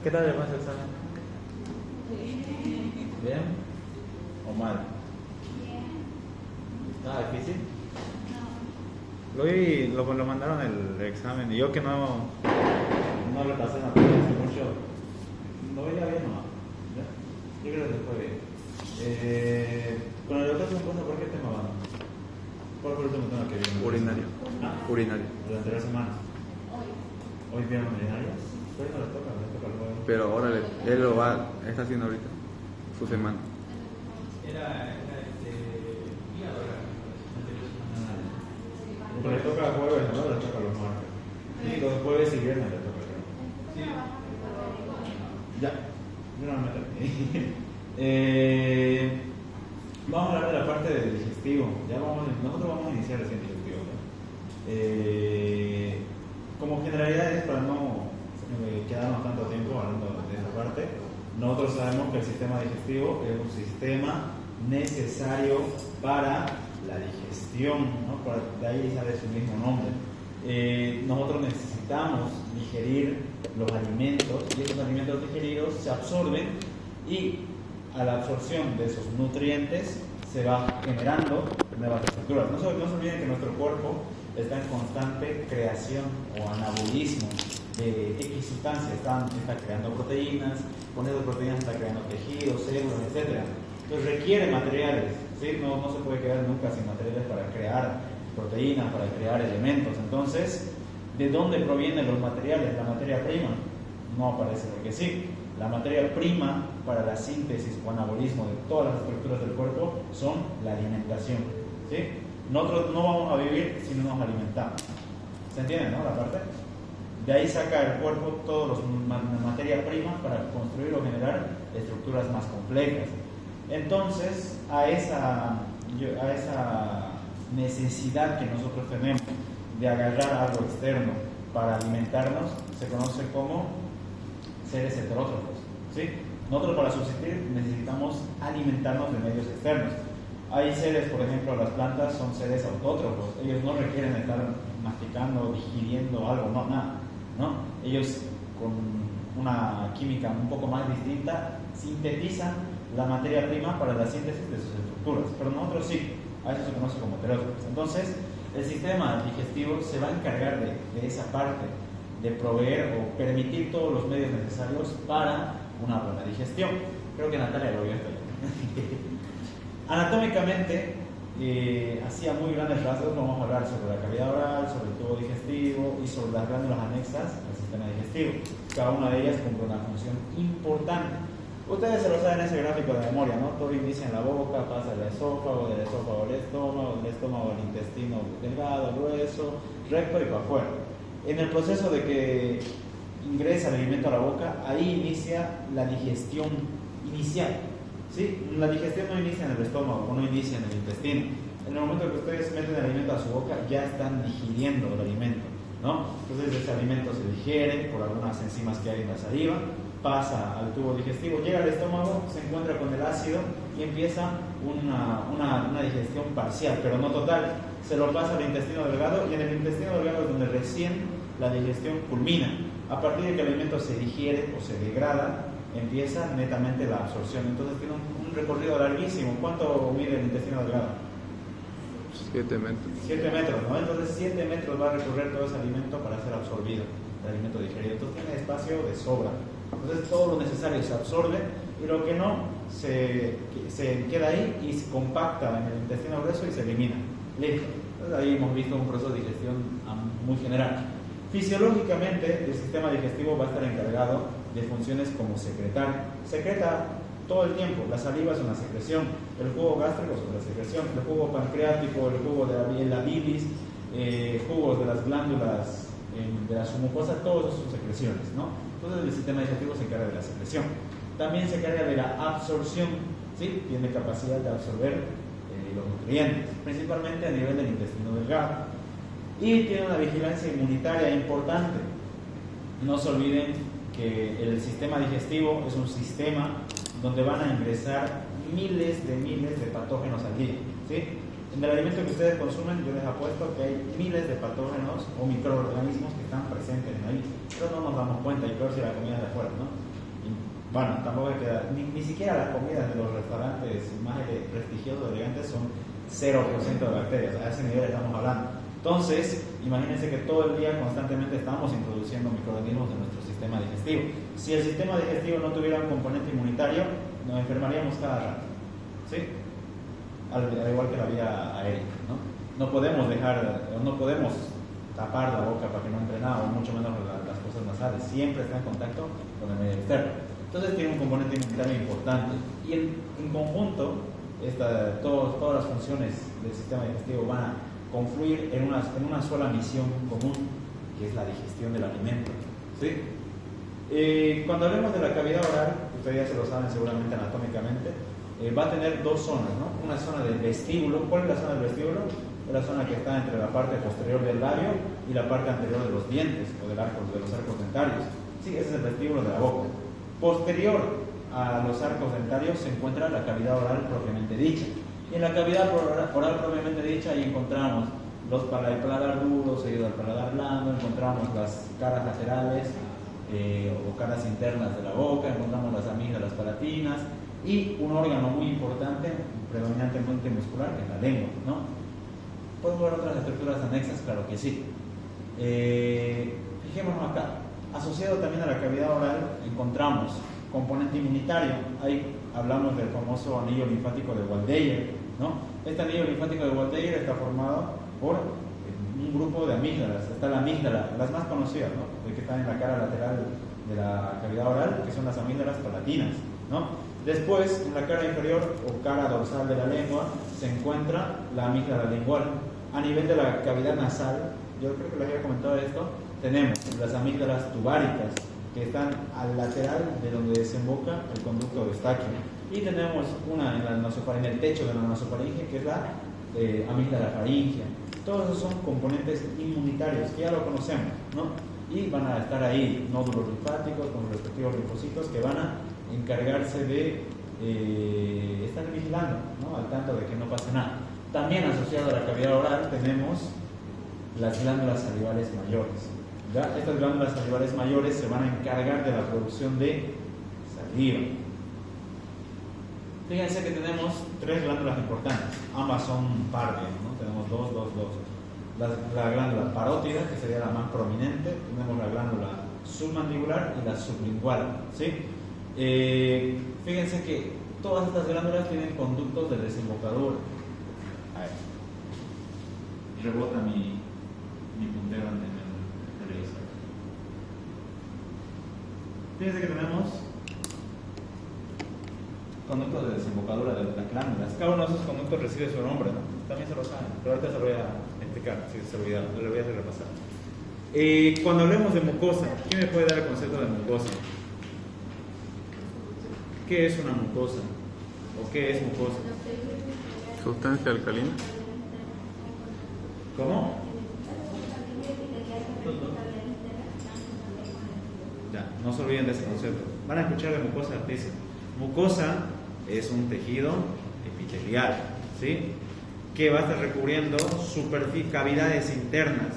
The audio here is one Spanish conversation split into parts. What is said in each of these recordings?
¿Qué tal le fue ese examen? ¿Bien? ¿O mal? ¿Estaba difícil? Lo mandaron el examen y yo que no lo pasé en la prueba hace mucho, lo veía bien, ¿no? ¿Ya? Yo creo que fue bien. Con el doctor Zumposa, ¿por qué tema van? ¿Cuál fue el último tema que vieron? Urinario. ¿Ah? Urinario. De la anterior semana. ¿Hoy vieron urinario? Hoy no le toca el juego. Pero ahora él lo está haciendo ahorita, su semana. Era día Le toca jueves, ¿no? Le toca los martes. Sí, los jueves y viernes le toca, creo. Sí. Ya, yo no me meto. Vamos a hablar de la parte del digestivo. Nosotros vamos a iniciar recién digestivo, ¿no? Como generalidades, para no quedarnos tanto tiempo hablando de esa parte, nosotros sabemos que el sistema digestivo es un sistema necesario para la digestión, ¿no? De ahí sale su mismo nombre. Nosotros necesitamos digerir los alimentos y esos alimentos digeridos se absorben y a la absorción de esos nutrientes se va generando nuevas estructuras. No se olviden que nuestro cuerpo está en constante creación o anabolismo de X sustancias. Está creando proteínas, con esas proteínas está creando tejidos, células, etc. Entonces requiere materiales, ¿sí? No se puede quedar nunca sin materiales para crear proteínas, para crear elementos. Entonces, ¿de dónde provienen los materiales? La materia prima no aparece porque sí. La materia prima para la síntesis o anabolismo de todas las estructuras del cuerpo son la alimentación, ¿sí? Nosotros no vamos a vivir si no nos alimentamos. ¿Se entiende, no? La parte. De ahí saca el cuerpo toda la materia prima para construir o generar estructuras más complejas. Entonces, a esa necesidad que nosotros tenemos de agarrar algo externo para alimentarnos, se conoce como seres heterótrofos, ¿sí? Nosotros para subsistir necesitamos alimentarnos de medios externos. Hay seres, por ejemplo, las plantas son seres autótrofos. Ellos no requieren estar masticando, digiriendo algo, no, nada, ¿no? Ellos con una química un poco más distinta sintetizan la materia prima para la síntesis de sus estructuras, pero nosotros sí, a eso se conoce como heterótrofos. Entonces, el sistema digestivo se va a encargar de esa parte, de proveer o permitir todos los medios necesarios para una buena digestión. Creo que Natalia lo vio esto. Anatómicamente, así a muy grandes rasgos, vamos a hablar sobre la cavidad oral, sobre el tubo digestivo y sobre las glándulas anexas al sistema digestivo. Cada una de ellas cumple una función importante. Ustedes se lo saben en ese gráfico de memoria, ¿no? Todo inicia en la boca, pasa al esófago, del esófago al estómago, del estómago al intestino delgado, grueso, recto y para afuera. En el proceso de que ingresa el alimento a la boca, ahí inicia la digestión inicial, ¿sí? La digestión no inicia en el estómago o no inicia en el intestino. En el momento que ustedes meten el alimento a su boca, ya están digiriendo el alimento, ¿no? Entonces ese alimento se digiere por algunas enzimas que hay en la saliva, pasa al tubo digestivo, llega al estómago, se encuentra con el ácido y empieza una digestión parcial, pero no total. Se lo pasa al intestino delgado y en el intestino delgado es donde recién la digestión culmina. A partir de que el alimento se digiere o se degrada, empieza netamente la absorción. Entonces tiene un recorrido larguísimo. ¿Cuánto mide el intestino delgado? 7 metros. 7 metros, ¿no? Entonces 7 metros va a recorrer todo ese alimento para ser absorbido, el alimento digerido. Entonces tiene espacio de sobra. Entonces todo lo necesario se absorbe y lo que no se queda ahí y se compacta en el intestino grueso y se elimina. Listo. Entonces ahí hemos visto un proceso de digestión muy general. Fisiológicamente el sistema digestivo va a estar encargado de funciones como secretar. Secreta todo el tiempo. La saliva es una secreción, el jugo gástrico es otra secreción, el jugo pancreático, el jugo de la bilis, jugos de las glándulas de la mucosa, todos esos son secreciones, ¿no? Entonces el sistema digestivo se encarga de la secreción. También se encarga de la absorción, ¿sí? Tiene capacidad de absorber los nutrientes, principalmente a nivel del intestino delgado. Y tiene una vigilancia inmunitaria importante. No se olviden que el sistema digestivo es un sistema donde van a ingresar miles de patógenos al día, ¿sí? En el alimento que ustedes consumen, yo les apuesto que hay miles de patógenos o microorganismos que están presentes ahí. pero no nos damos cuenta, y peor si la comida es de afuera, ¿no? Y, bueno, tampoco hay que dar, ni siquiera las comidas de los restaurantes más prestigiosos, elegantes, son 0% de bacterias, a ese nivel estamos hablando. Entonces, imagínense que todo el día constantemente estamos introduciendo microorganismos en nuestro sistema digestivo. Si el sistema digestivo no tuviera un componente inmunitario, nos enfermaríamos cada rato, ¿sí? Al igual que la vía aérea, ¿no? No podemos tapar la boca para que no entre nada, o mucho menos las fosas nasales, siempre está en contacto con el medio externo. Entonces tiene un componente inmunitario importante, y en conjunto todas las funciones del sistema digestivo van a confluir en una sola misión común, que es la digestión del alimento, ¿sí? Cuando hablemos de la cavidad oral, ustedes ya se lo saben seguramente anatómicamente, va a tener dos zonas, ¿no? Una zona del vestíbulo. ¿Cuál es la zona del vestíbulo? Es la zona que está entre la parte posterior del labio y la parte anterior de los dientes o de los arcos dentarios. Sí, ese es el vestíbulo de la boca. Posterior a los arcos dentarios se encuentra la cavidad oral propiamente dicha. Y en la cavidad oral propiamente dicha ahí encontramos el paladar duro seguido del paladar blando, encontramos las caras laterales o caras internas de la boca, encontramos las amígdalas palatinas y un órgano muy importante, predominantemente muscular, que es la lengua, ¿no? ¿Podemos ver otras estructuras anexas? Claro que sí. Fijémonos acá. Asociado también a la cavidad oral encontramos componente inmunitario. Ahí hablamos del famoso anillo linfático de Waldeyer, ¿no? Este anillo linfático de Waldeyer está formado por un grupo de amígdalas. Está la amígdala, las más conocidas, ¿no? Que están en la cara lateral de la cavidad oral, que son las amígdalas palatinas, ¿no? Después, en la cara inferior o cara dorsal de la lengua, se encuentra la amígdala lingual. A nivel de la cavidad nasal, yo creo que les había comentado esto, tenemos las amígdalas tubáricas, que están al lateral de donde desemboca el conducto de Eustaquio. Y tenemos una en el techo de la nasofaringe, que es la amígdala faríngea. Todos esos son componentes inmunitarios, que ya lo conocemos, ¿no? Y van a estar ahí nódulos linfáticos con los respectivos linfocitos que van a encargarse de estar vigilando, ¿no? Al tanto de que no pase nada. También asociado a la cavidad oral tenemos las glándulas salivales mayores. ¿Ya? Estas glándulas salivales mayores se van a encargar de la producción de saliva. Fíjense que tenemos tres glándulas importantes, ambas son par, ¿no? Tenemos dos. La glándula parótida, que sería la más prominente, tenemos la glándula submandibular y la sublingual, ¿sí? Fíjense que todas estas glándulas tienen conductos de desembocadura. A ver, rebota mi puntero en el televisor. Fíjense que tenemos conductos de desembocadura de las glándulas. Cada uno de esos conductos recibe su nombre, ¿no? También se lo saben, pero ahorita se lo voy a explicar, si se olvidaron, lo voy a hacer repasar. Cuando hablemos de mucosa, ¿quién me puede dar el concepto de mucosa? ¿Qué es una mucosa? ¿O qué es mucosa? Sustancia alcalina. ¿Cómo? Ya, no se olviden de ese concepto. Van a escuchar de mucosa artística. Mucosa es un tejido epitelial, ¿sí? Que va a estar recubriendo cavidades internas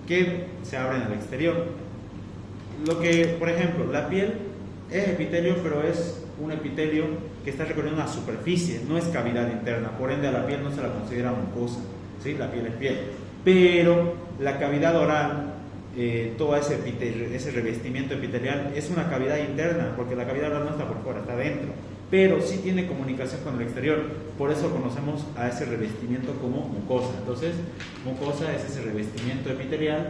que se abren al exterior. Lo que, por ejemplo, la piel es epitelio, pero es un epitelio que está recorriendo una superficie, no es cavidad interna, por ende a la piel no se la considera mucosa, ¿sí? La piel es piel. Pero la cavidad oral, todo ese revestimiento epitelial es una cavidad interna, porque la cavidad oral no está por fuera, está dentro, pero sí tiene comunicación con el exterior, por eso conocemos a ese revestimiento como mucosa. Entonces, mucosa es ese revestimiento epitelial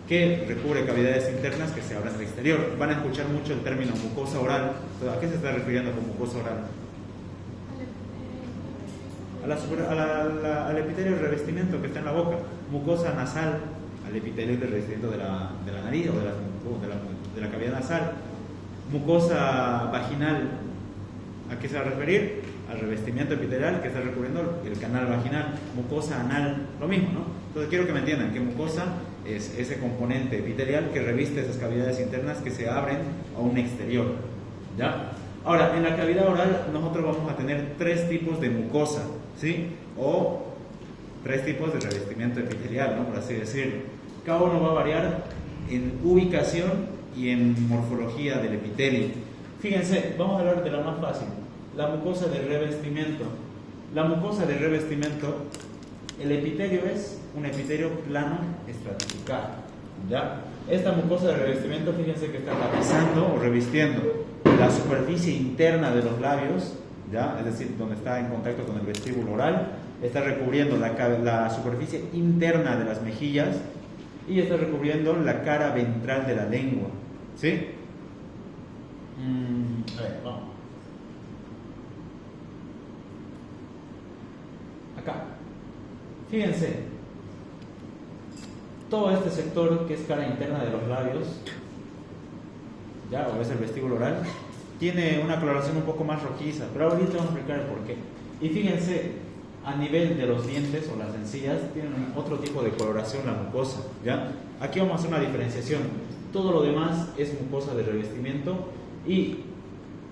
que recubre cavidades internas que se abren al exterior. Van a escuchar mucho el término mucosa oral. ¿A qué se está refiriendo con mucosa oral? Al epitelio del revestimiento que está en la boca. Mucosa nasal, al epitelio del revestimiento de la nariz o de la cavidad nasal. Mucosa vaginal, ¿a qué se va a referir? Al revestimiento epitelial que está recubriendo el canal vaginal. Mucosa anal, lo mismo, ¿no? Entonces quiero que me entiendan que mucosa es ese componente epitelial que reviste esas cavidades internas que se abren a un exterior, ¿ya? Ahora, en la cavidad oral nosotros vamos a tener tres tipos de mucosa, ¿sí? O tres tipos de revestimiento epitelial, ¿no? Por así decirlo. Cada uno va a variar en ubicación y en morfología del epitelio. Fíjense, vamos a hablar de la más fácil, la mucosa de revestimiento. La mucosa de revestimiento, el epitelio es un epitelio plano estratificado, ¿ya? Esta mucosa de revestimiento, fíjense que está tapizando o revistiendo la superficie interna de los labios, ¿ya? Es decir, donde está en contacto con el vestíbulo oral, está recubriendo la superficie interna de las mejillas y está recubriendo la cara ventral de la lengua, ¿sí? A ver, vamos. Acá. Fíjense, todo este sector que es cara interna de los labios, ya, o es el vestíbulo oral, tiene una coloración un poco más rojiza, pero ahorita vamos a explicar el por qué. Y fíjense, a nivel de los dientes o las encías, tienen otro tipo de coloración la mucosa, ¿ya? Aquí vamos a hacer una diferenciación. Todo lo demás es mucosa de revestimiento y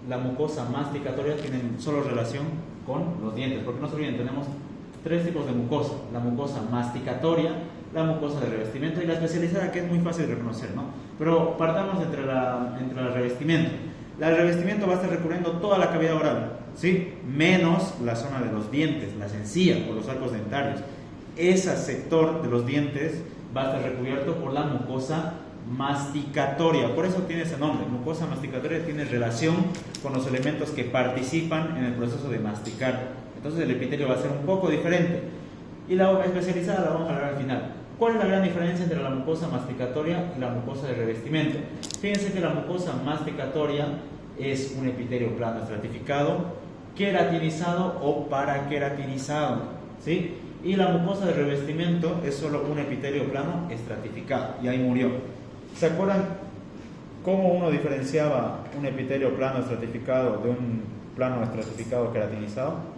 la mucosa masticatoria tienen solo relación con los dientes, porque no se olviden, tenemos tres tipos de mucosa: la mucosa masticatoria, la mucosa de revestimiento y la especializada, que es muy fácil de reconocer, ¿no? Pero partamos entre la revestimiento. La revestimiento va a estar recubriendo toda la cavidad oral, ¿sí? Menos la zona de los dientes, las encías o los arcos dentarios. Ese sector de los dientes va a estar recubierto por la mucosa masticatoria, por eso tiene ese nombre. Mucosa masticatoria tiene relación con los elementos que participan en el proceso de masticar. Entonces el epitelio va a ser un poco diferente. Y la especializada la vamos a hablar al final. ¿Cuál es la gran diferencia entre la mucosa masticatoria y la mucosa de revestimiento? Fíjense que la mucosa masticatoria es un epitelio plano estratificado, queratinizado o paraqueratinizado, ¿sí? Y la mucosa de revestimiento es solo un epitelio plano estratificado, y ahí murió. ¿Se acuerdan cómo uno diferenciaba un epitelio plano estratificado de un plano estratificado queratinizado?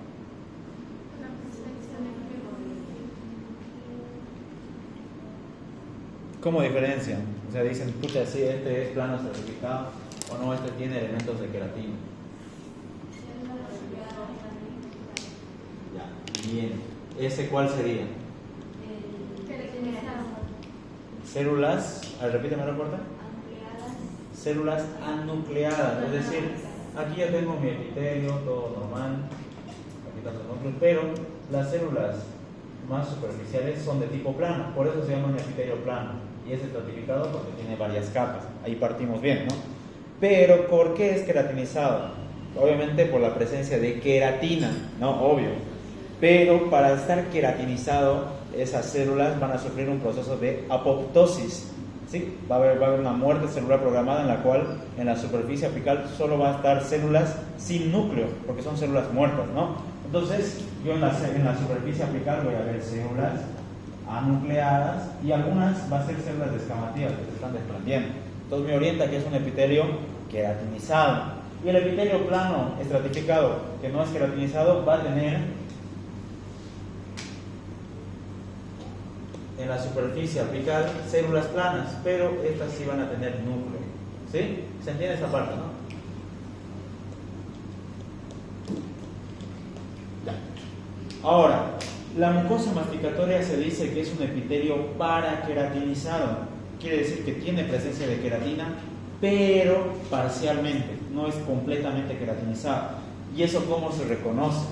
¿Cómo diferencian? O sea, dicen, pucha, sí, este es plano estratificado, o no, este tiene elementos de queratina. Ya, bien. ¿Ese cuál sería? Células, repíteme la puerta. Células anucleadas, es decir, aquí ya tengo mi epitelio, todo normal, aquí está todo normal, pero las células más superficiales son de tipo plano, por eso se llama un epitelio plano, y es estratificado porque tiene varias capas. Ahí partimos bien, ¿no? Pero ¿por qué es queratinizado? Obviamente por la presencia de queratina, ¿no? Obvio. Pero para estar queratinizado, esas células van a sufrir un proceso de apoptosis, ¿sí? Va a haber una muerte celular programada en la cual en la superficie apical solo va a estar células sin núcleo, porque son células muertas, ¿no? Entonces, yo en la superficie apical voy a ver células anucleadas y algunas va a ser células descamativas que se están desprendiendo. Entonces me orienta que es un epitelio queratinizado. Y el epitelio plano estratificado, que no es queratinizado, va a tener en la superficie apical células planas, pero estas sí van a tener núcleo, ¿sí? ¿Se entiende esta parte, no? Ya. Ahora, la mucosa masticatoria se dice que es un epitelio paraqueratinizado, quiere decir que tiene presencia de queratina, pero parcialmente, no es completamente queratinizado. ¿Y eso cómo se reconoce?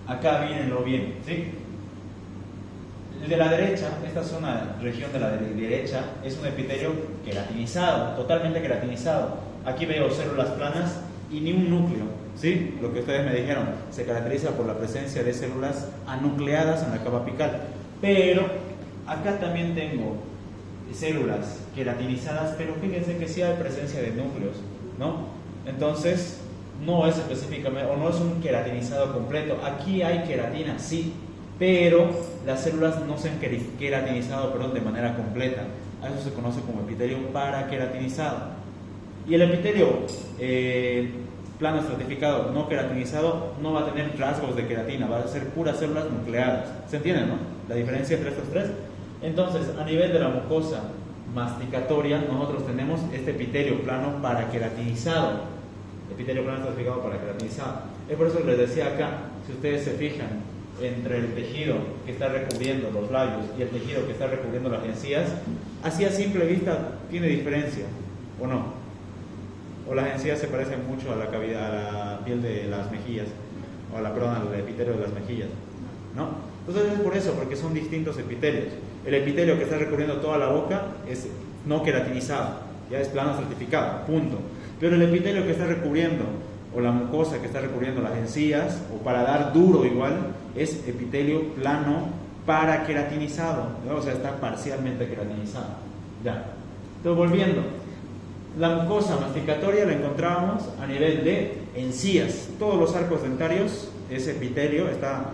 Acá mírenlo bien, ¿sí? El de la derecha, esta zona, región de la derecha, es un epitelio queratinizado, totalmente queratinizado. Aquí veo células planas y ni un núcleo, ¿sí? Lo que ustedes me dijeron, se caracteriza por la presencia de células anucleadas en la capa apical. Pero acá también tengo células queratinizadas, pero fíjense que sí hay presencia de núcleos, ¿no? Entonces, no es específicamente, o no es un queratinizado completo. Aquí hay queratina, sí, pero las células no se han queratinizado, de manera completa. A eso se conoce como epitelio paraqueratinizado. Y el epitelio plano estratificado no queratinizado no va a tener rasgos de queratina, va a ser puras células nucleadas. ¿Se entiende, no? La diferencia entre estos tres. Entonces, a nivel de la mucosa masticatoria, nosotros tenemos este epitelio plano paraqueratinizado. Epitelio plano estratificado paraqueratinizado. Es por eso que les decía acá, si ustedes se fijan, entre el tejido que está recubriendo los labios y el tejido que está recubriendo las encías, así a simple vista tiene diferencia, ¿o no? O las encías se parecen mucho a la cavidad, a la piel de las mejillas, o a la, perdón, al epitelio de las mejillas, ¿no? Entonces es por eso, porque son distintos epitelios. El epitelio que está recubriendo toda la boca es no queratinizado, ya es plano estratificado, punto. Pero el epitelio que está recubriendo, o la mucosa que está recubriendo las encías, o paladar duro igual, es epitelio plano paraqueratinizado, ¿no? O sea, está parcialmente queratinizado. Ya. Entonces, volviendo, la mucosa masticatoria la encontrábamos a nivel de encías. Todos los arcos dentarios, ese epitelio está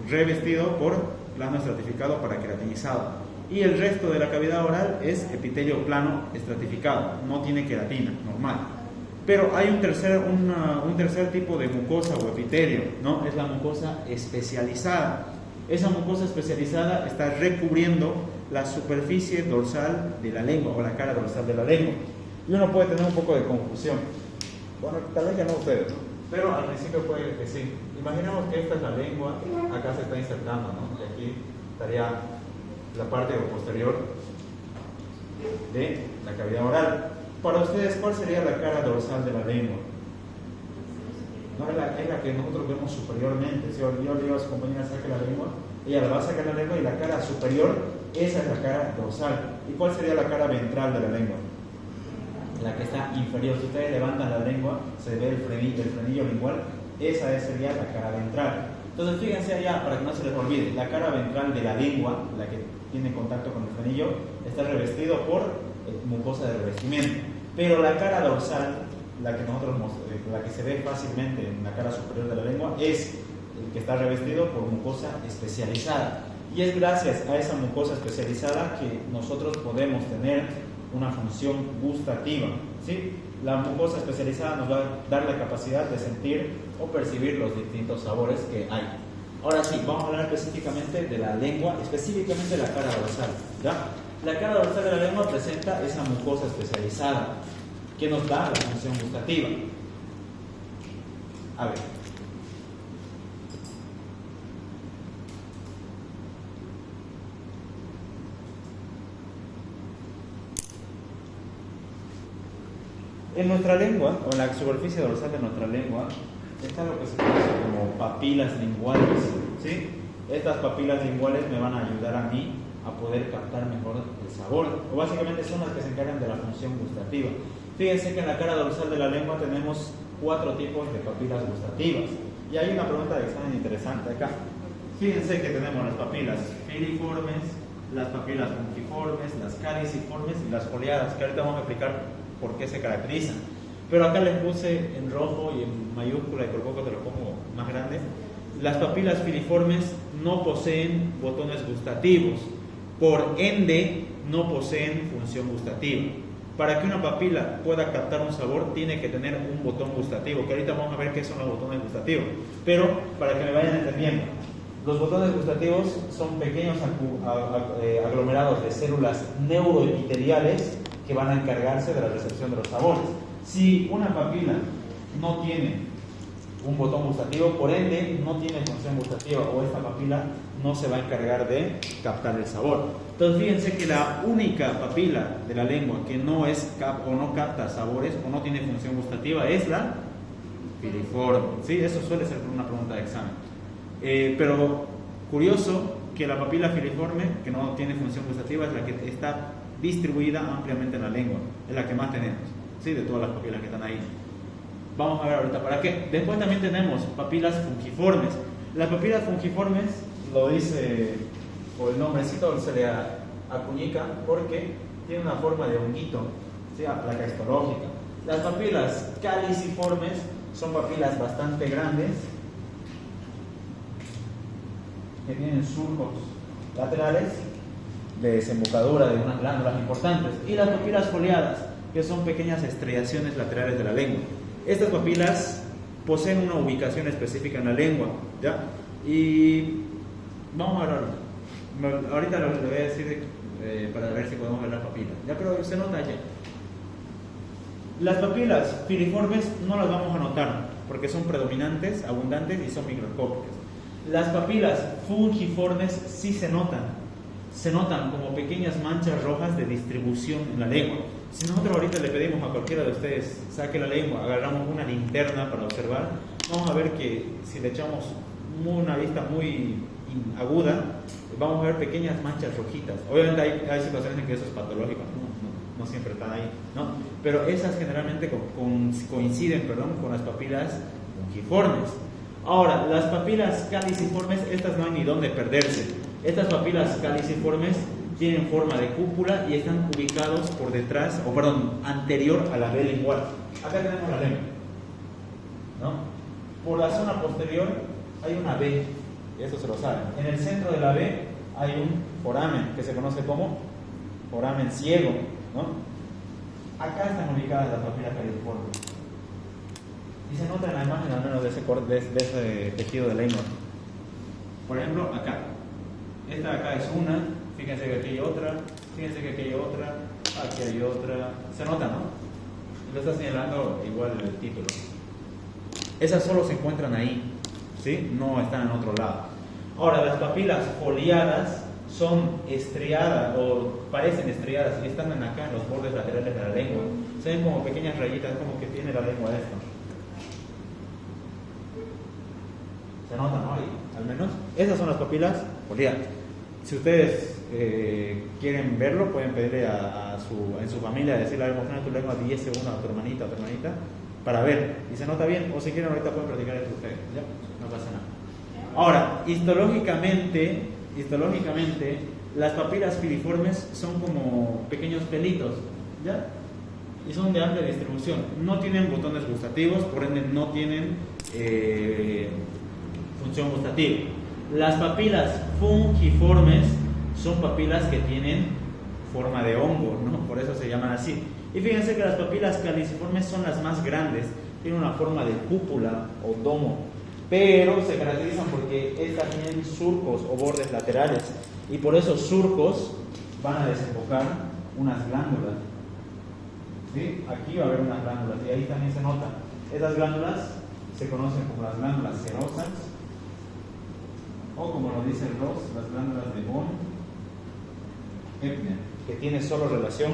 revestido por plano estratificado paraqueratinizado. Y el resto de la cavidad oral es epitelio plano estratificado, no tiene queratina, normal. Pero hay un tercer tipo de mucosa o epitelio, ¿no? Es la mucosa especializada. Esa mucosa especializada está recubriendo la superficie dorsal de la lengua o la cara dorsal de la lengua. Y uno puede tener un poco de confusión. Bueno, tal vez ya no ustedes, ¿no? Pero al principio puede que sí. Imaginemos que esta es la lengua, acá se está insertando, ¿no? Y aquí estaría la parte posterior de la cavidad oral. Para ustedes, ¿cuál sería la cara dorsal de la lengua? No, es la que nosotros vemos superiormente. Si yo le digo a su compañera saque la lengua, ella la va a sacar la lengua y la cara superior, esa es la cara dorsal. ¿Y cuál sería la cara ventral de la lengua? La que está inferior. Si ustedes levantan la lengua, se ve el frenillo lingual, esa sería la cara ventral. Entonces fíjense allá, para que no se les olvide, la cara ventral de la lengua, la que tiene contacto con el frenillo, está revestido por mucosa de revestimiento. Pero la cara dorsal, la que se ve fácilmente en la cara superior de la lengua, es el que está revestido por mucosa especializada. Y es gracias a esa mucosa especializada que nosotros podemos tener una función gustativa, ¿sí? La mucosa especializada nos va a dar la capacidad de sentir o percibir los distintos sabores que hay. Ahora sí, vamos a hablar específicamente de la lengua, específicamente de la cara dorsal, ¿ya? La cara dorsal de la lengua presenta esa mucosa especializada que nos da la función gustativa. A ver. En nuestra lengua, o en la superficie dorsal de nuestra lengua, está lo que se conoce como papilas linguales, ¿sí? Estas papilas linguales me van a ayudar a mí a poder captar mejor el sabor, o básicamente son las que se encargan de la función gustativa. Fíjense que en la cara dorsal de la lengua tenemos 4 tipos de papilas gustativas, y hay una pregunta de examen interesante acá. Fíjense que tenemos las papilas filiformes, las papilas fungiformes, las caliciformes y las foliadas, que ahorita vamos a explicar por qué se caracterizan. Pero acá les puse en rojo y en mayúscula, y por poco te lo pongo más grande. Las papilas filiformes no poseen botones gustativos, por ende no poseen función gustativa. Para que una papila pueda captar un sabor tiene que tener un botón gustativo, que ahorita vamos a ver qué son los botones gustativos. Pero para que me vayan entendiendo, los botones gustativos son pequeños aglomerados de células neuroepiteliales que van a encargarse de la recepción de los sabores. Si una papila no tiene un botón gustativo, por ende no tiene función gustativa, o esta papila no se va a encargar de captar el sabor. Entonces fíjense que la única papila de la lengua que no capta sabores o no tiene función gustativa es la filiforme, ¿sí? Eso suele ser una pregunta de examen. Pero curioso que la papila filiforme, que no tiene función gustativa, es la que está distribuida ampliamente en la lengua, es la que más tenemos, ¿sí? De todas las papilas que están ahí. Vamos a ver ahorita para qué. Después también tenemos papilas fungiformes. Las papilas fungiformes, lo dice por el nombrecito, se le acuñica porque tiene una forma de honguito, ¿sí? A placa histológica. Las papilas caliciformes son papilas bastante grandes que tienen surcos laterales de desembocadura de unas glándulas importantes, y las papilas foliadas, que son pequeñas estrellaciones laterales de la lengua. Estas papilas poseen una ubicación específica en la lengua, ¿ya? Y vamos a ver ahorita lo voy a decir para ver si podemos ver las papilas, ya, pero se nota ya. Las papilas filiformes no las vamos a notar porque son predominantes, abundantes y son microscópicas. Las papilas fungiformes sí se notan como pequeñas manchas rojas de distribución en la lengua. Si nosotros ahorita le pedimos a cualquiera de ustedes saque la lengua, agarramos una linterna para observar, vamos a ver que si le echamos una vista muy aguda, vamos a ver pequeñas manchas rojitas. Obviamente hay situaciones en que eso es patológico, no siempre están ahí, ¿no? Pero esas generalmente coinciden con las papilas fungiformes. Ahora, las papilas caliciformes, estas no hay ni dónde perderse. Estas papilas caliciformes tienen forma de cúpula y están ubicados por detrás, anterior a la vela lingual. Acá tenemos la lengua, ¿no? Por la zona posterior hay una V, y eso se lo saben. En el centro de la V hay un foramen que se conoce como foramen ciego, ¿no? Acá están ubicadas las papilas caliciformes. Y se nota en la imagen al menos de ese tejido de lengua. Por ejemplo, acá. Esta de acá es una, fíjense que aquí hay otra, fíjense que aquí hay otra, aquí hay otra. Se nota, ¿no? Lo está señalando igual el título. Esas solo se encuentran ahí, ¿sí? No están en otro lado. Ahora, las papilas foliadas son estriadas o parecen estriadas y están acá en los bordes laterales de la lengua. Se ven como pequeñas rayitas, como que tiene la lengua esto. Se nota, ¿no? Ahí, al menos. Esas son las papilas foliadas. Si ustedes quieren verlo, pueden pedirle en su familia, decirle, a ver, muestra tu lengua 10 segundos a tu hermanita, para ver. Y se nota bien, o si quieren ahorita pueden practicar entre ustedes, ¿ya? No pasa nada. Ahora, histológicamente, las papilas filiformes son como pequeños pelitos, ¿ya? Y son de amplia distribución. No tienen botones gustativos, por ende no tienen función gustativa. Las papilas fungiformes son papilas que tienen forma de hongo, ¿no? Por eso se llaman así. Y fíjense que las papilas caliciformes son las más grandes, tienen una forma de cúpula o domo, pero se caracterizan porque estas tienen surcos o bordes laterales, y por esos surcos van a desembocar unas glándulas. ¿Sí? Aquí va a haber unas glándulas, y ahí también se nota. Estas glándulas se conocen como las glándulas serosas, o como lo dice Ross, las glándulas de von Ebner, que tiene solo relación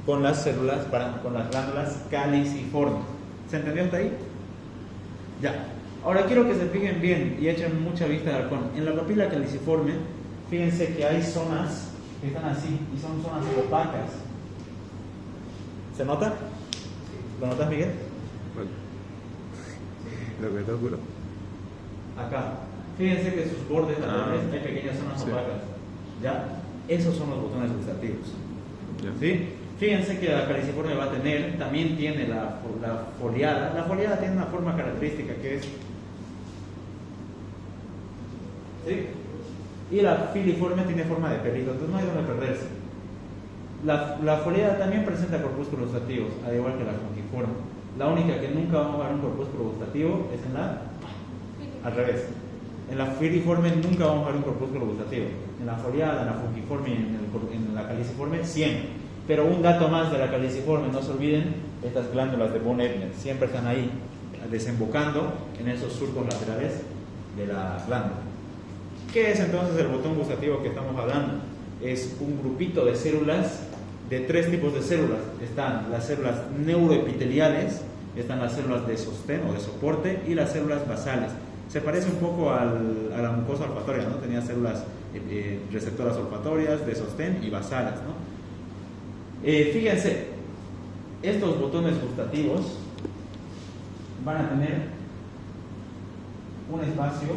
con las células, con las glándulas caliciformes. ¿Se entendió hasta ahí? Ya. Ahora quiero que se fijen bien y echen mucha vista de halcón. En la papila caliciforme, fíjense que hay zonas que están así, y son zonas opacas. ¿Se nota? ¿Lo notas, Miguel? Bueno, lo que está oscuro. Acá. Fíjense que sus bordes laterales hay pequeñas zonas opacas. ¿Ya? Esos son los botones gustativos. ¿Sí? Fíjense que la caliciforme va a tener, también tiene la foliada. La foliada tiene una forma característica que es... ¿sí? Y la filiforme tiene forma de pelito, entonces no hay donde perderse. La foliada también presenta corpúsculos gustativos, al igual que la fungiforme. La única que nunca vamos a ver un corpúsculo gustativo es en la... al revés. En la filiforme nunca vamos a ver un corpúsculo gustativo. En la foliada, en la fungiforme y en la caliciforme, siempre. Pero un dato más de la caliciforme, no se olviden, estas glándulas de von Ebner siempre están ahí, desembocando en esos surcos laterales de la glándula. ¿Qué es entonces el botón gustativo que estamos hablando? Es un grupito de células, de tres tipos de células. Están las células neuroepiteliales, están las células de sostén o de soporte y las células basales. Se parece un poco a la mucosa olfatoria, ¿no? Tenía células receptoras olfatorias, de sostén y basales, ¿no? Fíjense, estos botones gustativos van a tener un espacio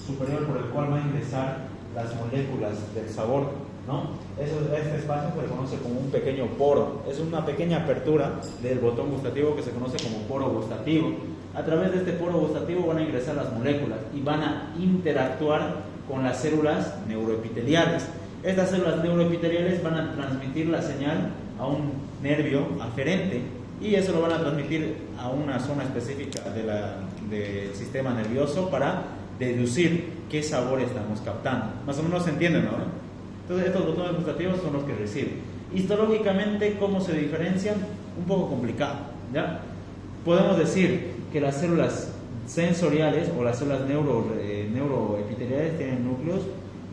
superior por el cual van a ingresar las moléculas del sabor, ¿no? Este espacio se le conoce como un pequeño poro. Es una pequeña apertura del botón gustativo que se conoce como poro gustativo. A través de este poro gustativo van a ingresar las moléculas y van a interactuar con las células neuroepiteliales. Estas células neuroepiteliales van a transmitir la señal a un nervio aferente y eso lo van a transmitir a una zona específica del sistema nervioso para deducir qué sabor estamos captando. Más o menos se entiende, ¿no? Entonces estos botones gustativos son los que reciben. Histológicamente, ¿cómo se diferencian? Un poco complicado, ¿ya? Podemos decir que las células sensoriales o las células neuroepiteliales tienen núcleos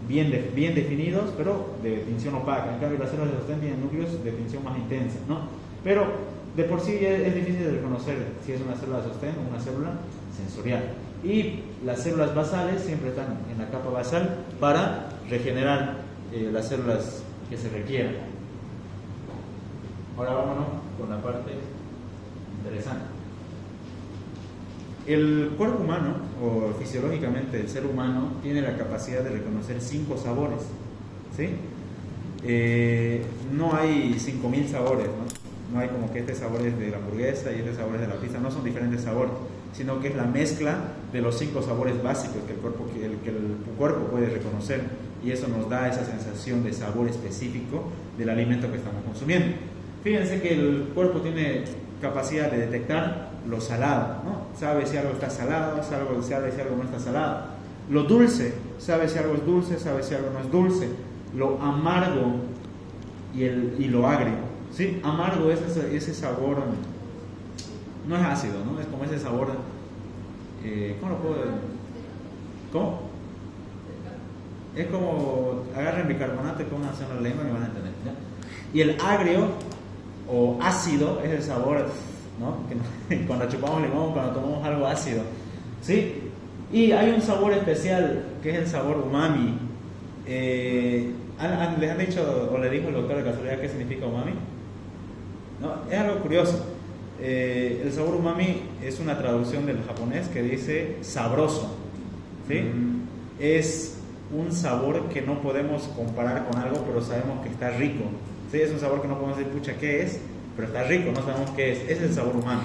bien definidos, pero de tinción opaca. En cambio, las células de sostén tienen núcleos de tinción más intensa, ¿no? Pero de por sí es difícil de reconocer si es una célula de sostén o una célula sensorial. Y las células basales siempre están en la capa basal para regenerar las células que se requieran. Ahora vámonos con la parte interesante. El cuerpo humano, o fisiológicamente el ser humano, tiene la capacidad de reconocer 5 sabores, ¿sí? No hay 5000 sabores, ¿no? No hay como que este sabor es de la hamburguesa y este sabor es de la pizza, no son diferentes sabores, sino que es la mezcla de los 5 sabores básicos que el cuerpo puede reconocer, y eso nos da esa sensación de sabor específico del alimento que estamos consumiendo. Fíjense que el cuerpo tiene capacidad de detectar lo salado, ¿no? Sabe si algo está salado, sabe si algo no está salado. Lo dulce, sabe si algo es dulce, sabe si algo no es dulce. Lo amargo y lo agrio, ¿sí? Amargo es ese sabor, no es ácido, ¿no? Es como ese sabor, ¿cómo lo puedo decir? ¿Cómo? Es como agarren bicarbonato y pongan en la lengua y van a entender, ¿ya? Y el agrio o ácido es el sabor, ¿no? Que cuando chupamos limón, cuando tomamos algo ácido, ¿sí? Y hay un sabor especial que es el sabor umami. ¿Les han dicho o le dijo el doctor de casualidad qué significa umami? No, es algo curioso. El sabor umami es una traducción del japonés que dice sabroso, ¿sí? Es un sabor que no podemos comparar con algo, pero sabemos que está rico. Sí, es un sabor que no podemos decir, pucha, ¿qué es? Pero está rico, no sabemos qué es. Ese es el sabor umami.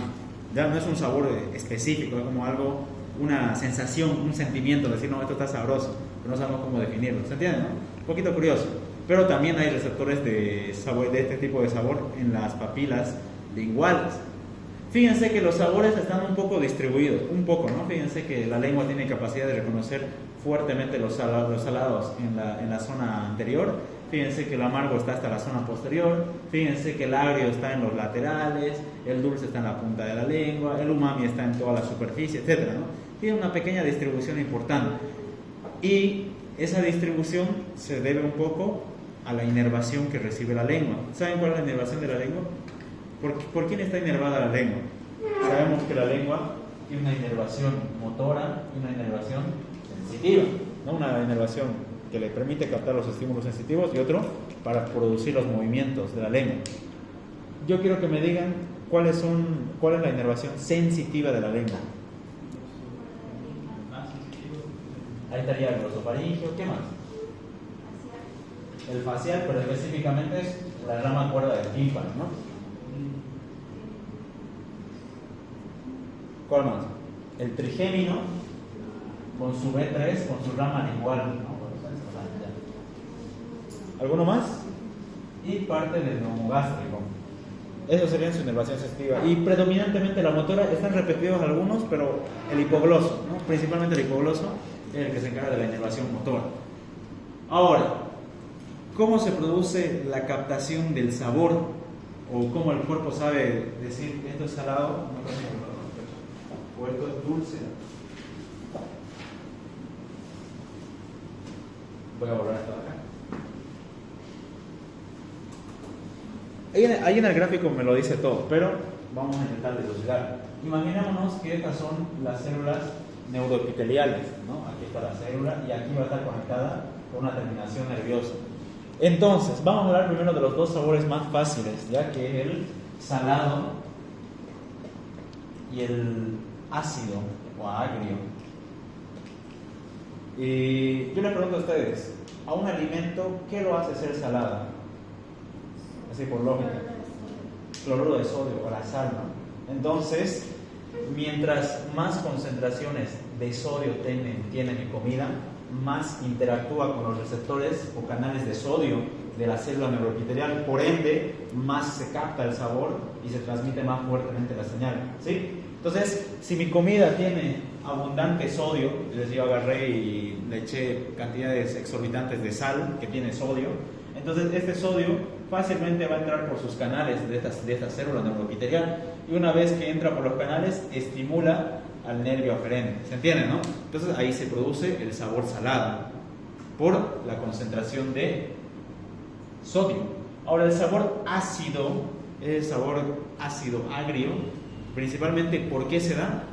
Ya no es un sabor específico, es como algo, una sensación, un sentimiento, decir, no, esto está sabroso, pero no sabemos cómo definirlo. ¿Se entiende, no? Un poquito curioso. Pero también hay receptores de sabor, de este tipo de sabor en las papilas linguales. Fíjense que los sabores están un poco distribuidos, un poco, ¿no? Fíjense que la lengua tiene capacidad de reconocer fuertemente los salados en la zona anterior. Fíjense que el amargo está hasta la zona posterior. Fíjense que el agrio está en los laterales, el dulce está en la punta de la lengua, el umami está en toda la superficie, etc., ¿no? Tiene una pequeña distribución importante. Y esa distribución se debe un poco a la inervación que recibe la lengua. ¿Saben cuál es la inervación de la lengua? ¿Por quién está inervada la lengua? Sabemos que la lengua tiene una inervación motora y una inervación sensitiva, ¿no? Una inervación que le permite captar los estímulos sensitivos y otro para producir los movimientos de la lengua. Yo quiero que me digan cuál es la inervación sensitiva de la lengua. Ahí estaría el glosofaringeo, ¿qué más? El facial, pero específicamente es la rama cuerda del tímpano, ¿no? ¿Cuál más? El trigémino con su B3, con su rama lingual, ¿no? ¿Alguno más? Y parte del gnomo gástrico. Eso sería su inervación sensitiva. Y predominantemente la motora, están repetidos algunos, pero el hipogloso, ¿no? Principalmente el hipogloso es el que se encarga de la inervación motora. Ahora, ¿cómo se produce la captación del sabor? O cómo el cuerpo sabe decir esto es salado o esto es dulce. Voy a borrar esto de acá. Ahí en el gráfico me lo dice todo, pero vamos a intentar dilucidar. Imaginémonos que estas son las células neuroepiteliales, ¿no? Aquí está la célula y aquí va a estar conectada con una terminación nerviosa. Entonces, vamos a hablar primero de los dos sabores más fáciles, ya que es el salado y el ácido o agrio. Y yo les pregunto a ustedes, a un alimento, ¿qué lo hace ser salado? Así por lógica, cloruro de sodio o la sal, ¿no? Entonces, mientras más concentraciones de sodio tiene mi comida, más interactúa con los receptores o canales de sodio de la célula neuroepitelial, por ende, más se capta el sabor y se transmite más fuertemente la señal, ¿sí? Entonces, si mi comida tiene abundante sodio, es decir, yo agarré y le eché cantidades exorbitantes de sal que tiene sodio, entonces este sodio fácilmente va a entrar por sus canales de esta célula neuroepitelial, y una vez que entra por los canales, estimula al nervio aferente. ¿Se entiende, no? Entonces ahí se produce el sabor salado por la concentración de sodio. Ahora el sabor ácido, el sabor ácido agrio, principalmente ¿por qué se da?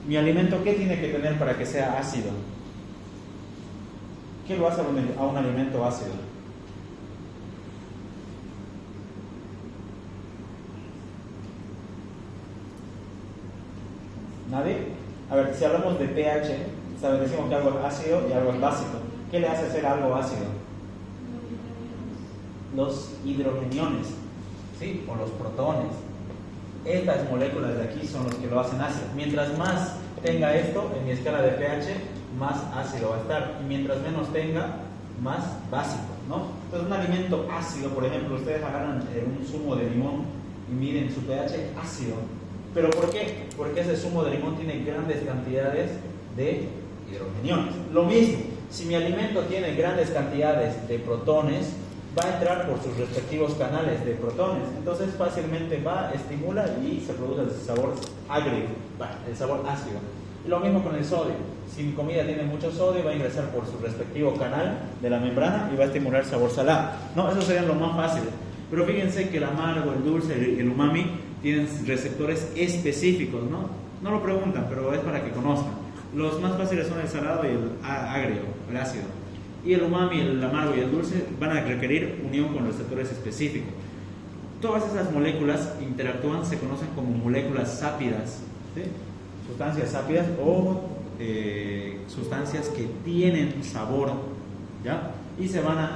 Mi alimento, ¿qué tiene que tener para que sea ácido? ¿Qué lo hace a un alimento ácido? ¿Nadie? A ver, si hablamos de pH, ¿sabes? Decimos que algo es ácido y algo es básico. ¿Qué le hace ser algo ácido? Los hidrogeniones, ¿sí? O los protones. Estas moléculas de aquí son los que lo hacen ácido. Mientras más tenga esto en mi escala de pH, más ácido va a estar. Y mientras menos tenga, más básico, ¿no? Entonces un alimento ácido, por ejemplo, ustedes agarran un zumo de limón y miden su pH ácido. ¿Pero por qué? Porque ese zumo de limón tiene grandes cantidades de hidrogeniones. Lo mismo, si mi alimento tiene grandes cantidades de protones, va a entrar por sus respectivos canales de protones. Entonces fácilmente va, estimula y se produce el sabor agrio, el sabor ácido. Y lo mismo con el sodio. Si mi comida tiene mucho sodio, va a ingresar por su respectivo canal de la membrana y va a estimular el sabor salado. No, esos serían los más fáciles. Pero fíjense que el amargo, el dulce, el umami tienen receptores específicos, ¿no? No lo preguntan, pero es para que conozcan. Los más fáciles son el salado y el agrio, el ácido. Y el umami, el amargo y el dulce van a requerir unión con receptores específicos. Todas esas moléculas interactúan, se conocen como moléculas sápidas, ¿sí? Sustancias sápidas o sustancias que tienen sabor, ¿ya? Y se van a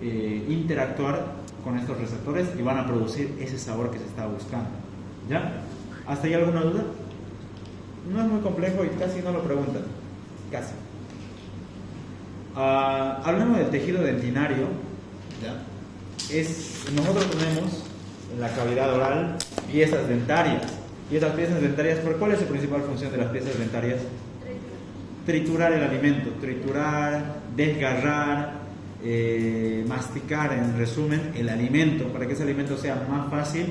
interactuar con estos receptores y van a producir ese sabor que se está buscando, ¿ya? ¿Hasta ahí alguna duda? No es muy complejo y casi no lo preguntan, casi. Hablando del tejido dentinario, ¿ya? Nosotros tenemos en la cavidad oral piezas dentarias. Y esas piezas dentarias, ¿cuál es su principal función de las piezas dentarias? Triturar el alimento, triturar, desgarrar, masticar, en resumen, el alimento, para que ese alimento sea más fácil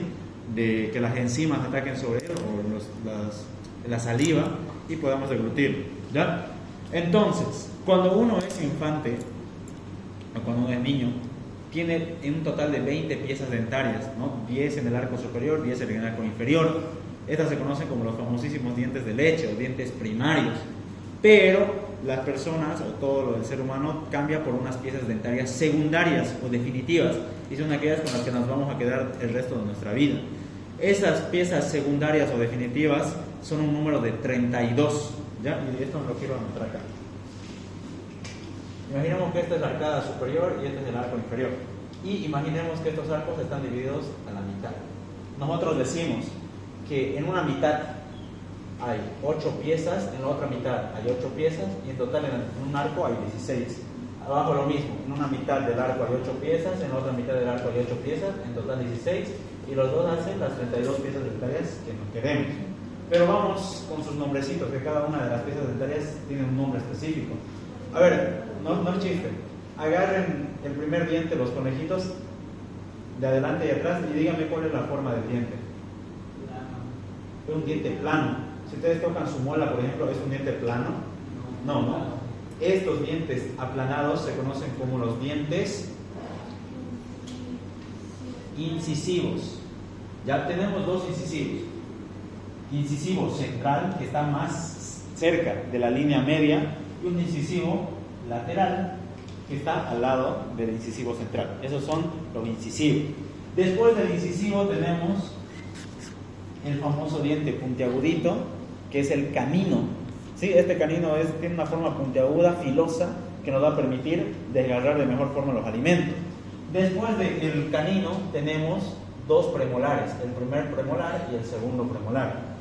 de que las enzimas ataquen sobre él o la saliva y podamos deglutir, ¿ya? Entonces, cuando uno es infante o cuando uno es niño, tiene un total de 20 piezas dentarias, ¿no? 10 en el arco superior, 10 en el arco inferior. Estas se conocen como los famosísimos dientes de leche o dientes primarios. Pero las personas o todo lo del ser humano cambia por unas piezas dentarias secundarias o definitivas, y son aquellas con las que nos vamos a quedar el resto de nuestra vida. Esas piezas secundarias o definitivas son un número de 32, ¿ya? Y esto me lo quiero anotar acá. Imaginemos que esta es la arcada superior y este es el arco inferior. Y imaginemos que estos arcos están divididos a la mitad. Nosotros decimos que en una mitad hay 8 piezas, en la otra mitad hay 8 piezas y en total en un arco hay 16. Abajo lo mismo, en una mitad del arco hay 8 piezas, en la otra mitad del arco hay 8 piezas, en total 16, y los dos hacen las 32 piezas dentarias que nos queremos. Pero vamos con sus nombrecitos, que cada una de las piezas dentarias tiene un nombre específico. A ver, no es chiste. Agarren el primer diente, los conejitos, de adelante y atrás, y díganme cuál es la forma del diente. Es un diente plano. Si ustedes tocan su muela, por ejemplo, ¿es un diente plano? No. Estos dientes aplanados se conocen como los dientes incisivos. Ya tenemos dos incisivos. Incisivo central, que está más cerca de la línea media, y un incisivo lateral, que está al lado del incisivo central. Esos son los incisivos. Después del incisivo tenemos el famoso diente puntiagudito, que es el canino. ¿Sí? Este canino tiene una forma puntiaguda, filosa, que nos va a permitir desgarrar de mejor forma los alimentos. Después del canino tenemos dos premolares, el primer premolar y el segundo premolar.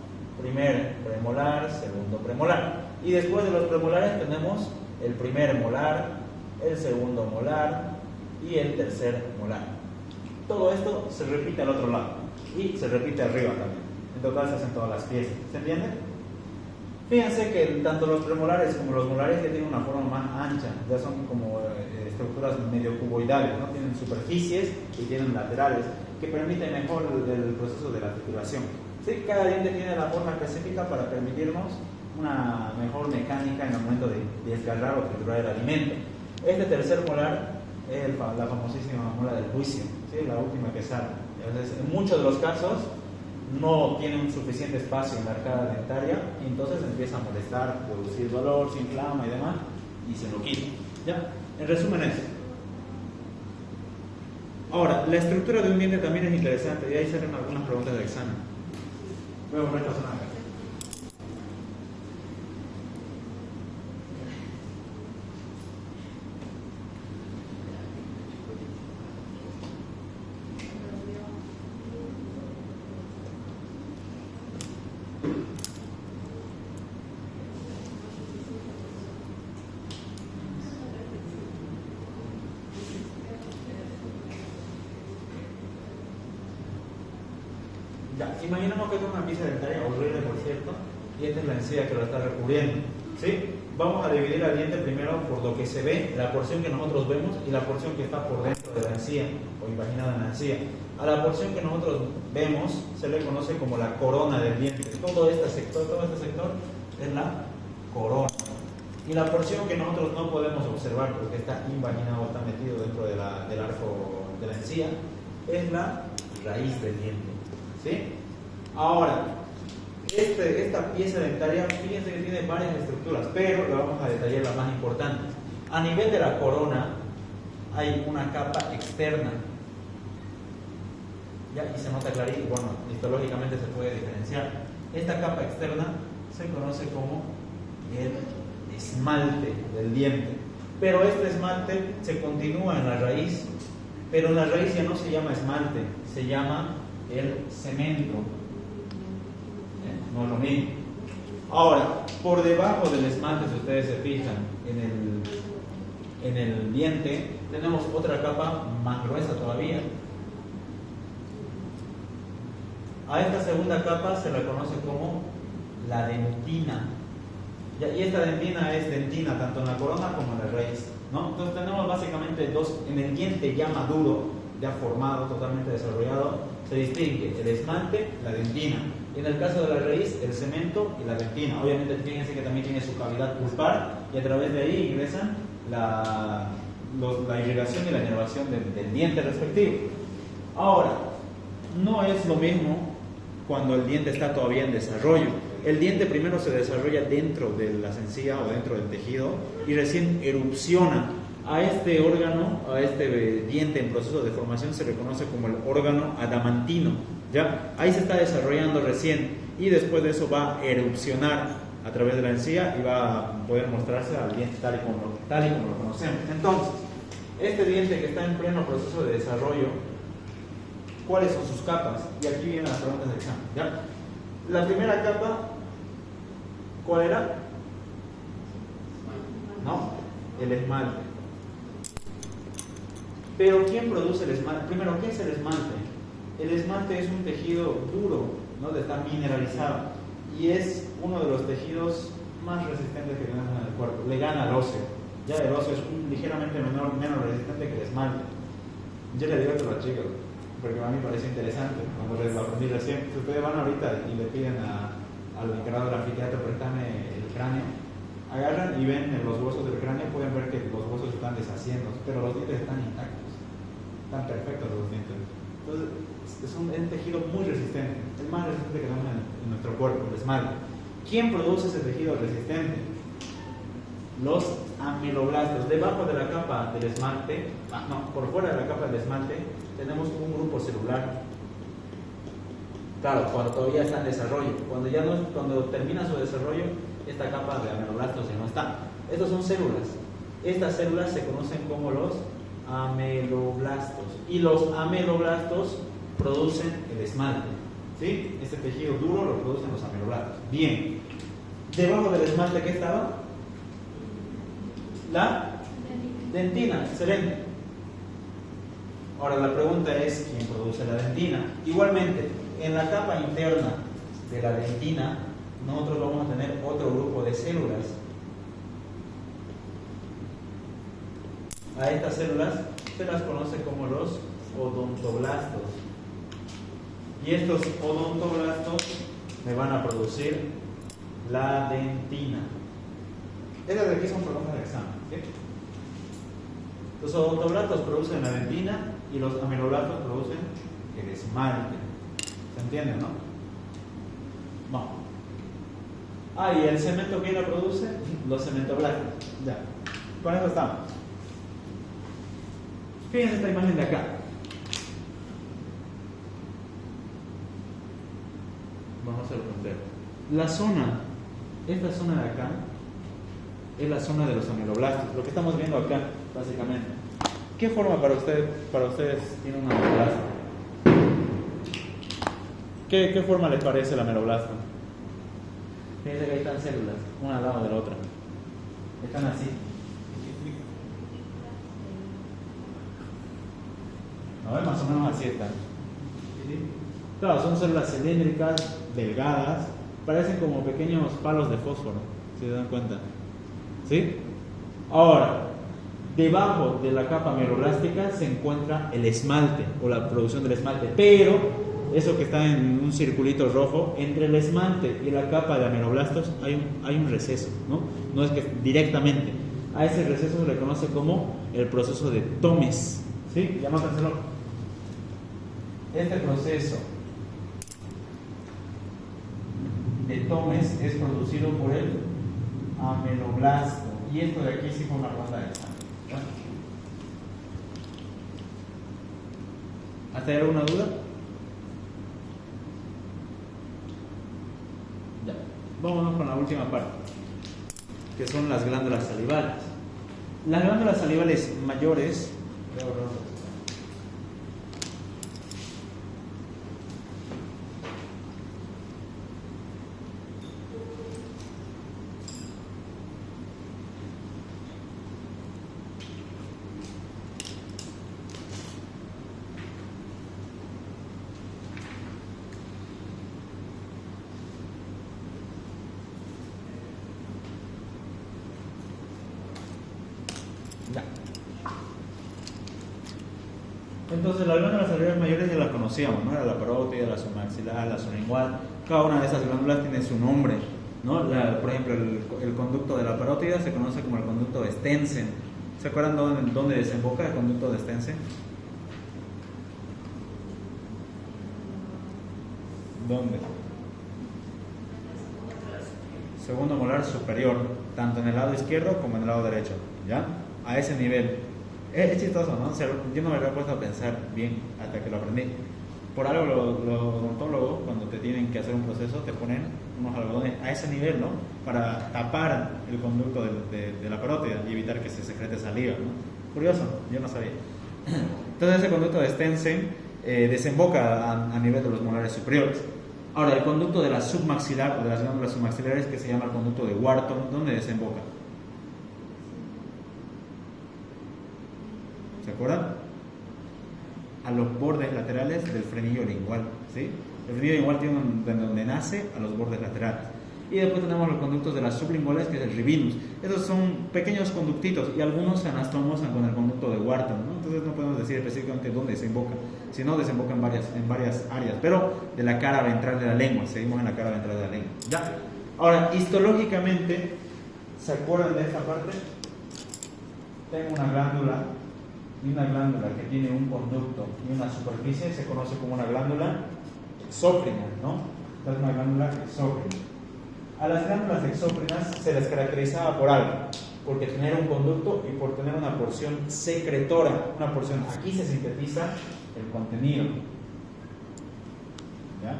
Primer premolar, segundo premolar. Y después de los premolares tenemos el primer molar, el segundo molar y el tercer molar. Todo esto se repite al otro lado y se repite arriba también. En total se hacen todas las piezas. ¿Se entiende? Fíjense que tanto los premolares como los molares ya tienen una forma más ancha, ya son como estructuras medio cuboidales, ¿no? Tienen superficies y tienen laterales que permiten mejor el proceso de la trituración. ¿Sí? Cada diente tiene la forma específica para permitirnos una mejor mecánica en el momento de desgarrar o triturar el alimento. Este tercer molar es la famosísima muela del juicio, ¿sí? La última que sale. Entonces, en muchos de los casos no tiene un suficiente espacio en la arcada dentaria y entonces empieza a molestar, producir dolor, se inflama y demás y se lo quita. ¿Ya? En resumen eso. Ahora, la estructura de un diente también es interesante y ahí salen algunas preguntas del examen. Voy a borrar esta zona acá. Ya, imaginemos que es una pieza dentaria horrible, por cierto, y esta es la encía que lo está recubriendo. ¿Sí? Vamos a dividir al diente primero por lo que se ve, la porción que nosotros vemos y la porción que está por dentro de la encía o imaginada en la encía. A la porción que nosotros vemos se le conoce como la corona del diente. Todo este sector es la corona. Y la porción que nosotros no podemos observar porque está invaginado, está metido dentro del arco de la encía, es la raíz del diente. ¿Sí? Ahora, esta pieza dentaria, fíjense que tiene varias estructuras, pero le vamos a detallar las más importantes. A nivel de la corona hay una capa externa. ¿Ya? Y se nota clarito, bueno, histológicamente se puede diferenciar. Esta capa externa se conoce como el esmalte del diente. Pero este esmalte se continúa en la raíz, pero en la raíz ya no se llama esmalte, se llama el cemento. No es lo mismo. Ahora, por debajo del esmalte, si ustedes se fijan en el diente, tenemos otra capa más gruesa todavía. A esta segunda capa se la conoce como la dentina. Y esta dentina es dentina tanto en la corona como en la raíz, ¿no? Entonces tenemos básicamente dos, en el diente ya maduro, ya formado, totalmente desarrollado, se distingue el esmalte, la dentina. Y en el caso de la raíz, el cemento y la dentina. Obviamente fíjense que también tiene su cavidad pulpar y a través de ahí ingresan la irrigación y la inervación del diente respectivo. Ahora, no es lo mismo cuando el diente está todavía en desarrollo. El diente primero se desarrolla dentro de la encía o dentro del tejido y recién erupciona. A este órgano, a este diente en proceso de formación se le conoce como el órgano adamantino. ¿Ya? Ahí se está desarrollando recién y después de eso va a erupcionar a través de la encía y va a poder mostrarse al diente tal y como lo conocemos. Entonces, este diente que está en pleno proceso de desarrollo, ¿cuáles son sus capas? Y aquí vienen las preguntas de examen. ¿Ya? La primera capa, ¿cuál era? ¿No? El esmalte. Pero ¿quién produce el esmalte? Primero, ¿qué es el esmalte? El esmalte es un tejido duro, ¿no? Está mineralizado y es uno de los tejidos más resistentes que tenemos en el cuerpo. Le gana al óseo. Ya el óseo es ligeramente menos resistente que el esmalte. Yo le digo esto a los chicos porque a mí me parece interesante cuando les lo aprendí recién. Si ustedes van ahorita y le piden al encargado del anfiteatro préstame el cráneo, agarran y ven en los huesos del cráneo, pueden ver que los huesos están deshaciendo, pero los dientes están intactos, están perfectos los dientes. Entonces es un tejido muy resistente, el más resistente que tenemos en nuestro cuerpo, el esmalte. ¿Quién produce ese tejido resistente? Los ameloblastos. Debajo de la capa del esmalte, por fuera de la capa del esmalte, tenemos un grupo celular. Claro, cuando todavía está en desarrollo. Cuando termina su desarrollo, esta capa de ameloblastos ya no está. Estas son células. Estas células se conocen como los ameloblastos. Y los ameloblastos producen el esmalte. ¿Sí? Este tejido duro lo producen los ameloblastos. Bien. Debajo del esmalte, ¿qué estaba? La dentina. Excelente. Ahora la pregunta es, ¿quién produce la dentina? Igualmente, en la capa interna de la dentina, nosotros vamos a tener otro grupo de células. A estas células se las conoce como los odontoblastos. Y estos odontoblastos me van a producir la dentina. Estas de aquí son preguntas de examen, ¿sí? Los odontoblastos producen la dentina y los ameloblastos producen el esmalte. ¿Se entiende, no? No. Ah, ¿y el cemento quién lo produce? Los cementoblastos. Ya. Con eso estamos. Fíjense esta imagen de acá. Vamos a hacerlo completo. La zona, esta zona de acá, es la zona de los ameloblastos. Lo que estamos viendo acá, básicamente. ¿Qué forma para ustedes tiene un ameloblasto? ¿Qué forma les parece el ameloblasto? Fíjense que ahí están células, una al lado de la otra. Están así. A ver, más o menos así están. Claro, son células cilíndricas, delgadas, parecen como pequeños palos de fósforo, si se dan cuenta. ¿Sí? Ahora, debajo de la capa ameloblástica se encuentra el esmalte o la producción del esmalte, pero eso que está en un circulito rojo, entre el esmalte y la capa de ameloblastos hay un receso, ¿no? No es que directamente. A ese receso se le conoce como el proceso de Tomes. ¿Sí? Ya nótenselo. Este proceso de Tomes es producido por el ameloblasto. Y esto de aquí sí fue una ronda de examen. ¿Hasta ahí alguna duda? Ya. Vámonos con la última parte, que son las glándulas salivales. Las glándulas salivales mayores. Ya. Entonces las glándulas salivales mayores ya las conocíamos, ¿no? Era la parótida, la submaxilar, la sublingual. Cada una de esas glándulas tiene su nombre, ¿no? Por ejemplo, el conducto de la parótida se conoce como el conducto de Stensen. ¿Se acuerdan dónde desemboca el conducto de Stensen? ¿Dónde? Segundo molar superior, tanto en el lado izquierdo como en el lado derecho, ¿ya? A ese nivel. Es chistoso, ¿no? O sea, yo no me había puesto a pensar bien hasta que lo aprendí. Por algo los odontólogos, cuando te tienen que hacer un proceso, te ponen unos algodones a ese nivel, ¿no? Para tapar el conducto de la parótida y evitar que se secrete saliva, ¿no? Curioso, yo no sabía. Entonces ese conducto de Stensen desemboca a nivel de los molares superiores. Ahora, el conducto de la submaxilar o de las glándulas submaxilares, que se llama el conducto de Wharton, ¿dónde desemboca? ¿Se acuerdan? A los bordes laterales del frenillo lingual, ¿sí? El frenillo lingual tiene donde nace a los bordes laterales. Y después tenemos los conductos de las sublinguales, que es el rivinus. Esos son pequeños conductitos y algunos se anastomosan con el conducto de Wharton, ¿no? Entonces no podemos decir específicamente dónde desemboca, sino desemboca en varias áreas, pero de la cara ventral de la lengua. Seguimos en la cara ventral de la lengua. ¿Ya? Ahora, histológicamente, ¿se acuerdan de esta parte? Tengo una glándula que tiene un conducto y una superficie, se conoce como una glándula exócrina, ¿no? Esta es una glándula exócrina. A las glándulas exócrinas se les caracterizaba por algo, porque tener un conducto y por tener una porción secretora, una porción, aquí se sintetiza el contenido. ¿Ya?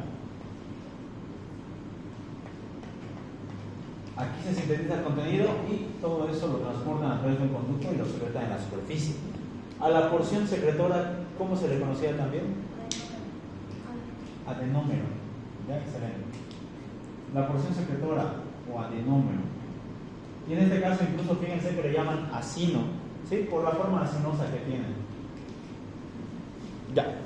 Aquí se sintetiza el contenido y todo eso lo transportan a través de un conducto y lo secretan en la superficie. A la porción secretora, ¿cómo se le conocía también? Adenómero. ¿Ya? Excelente. La porción secretora o adenómero. Y en este caso incluso fíjense que le llaman acino, ¿sí? Por la forma acinosa que tienen. Ya.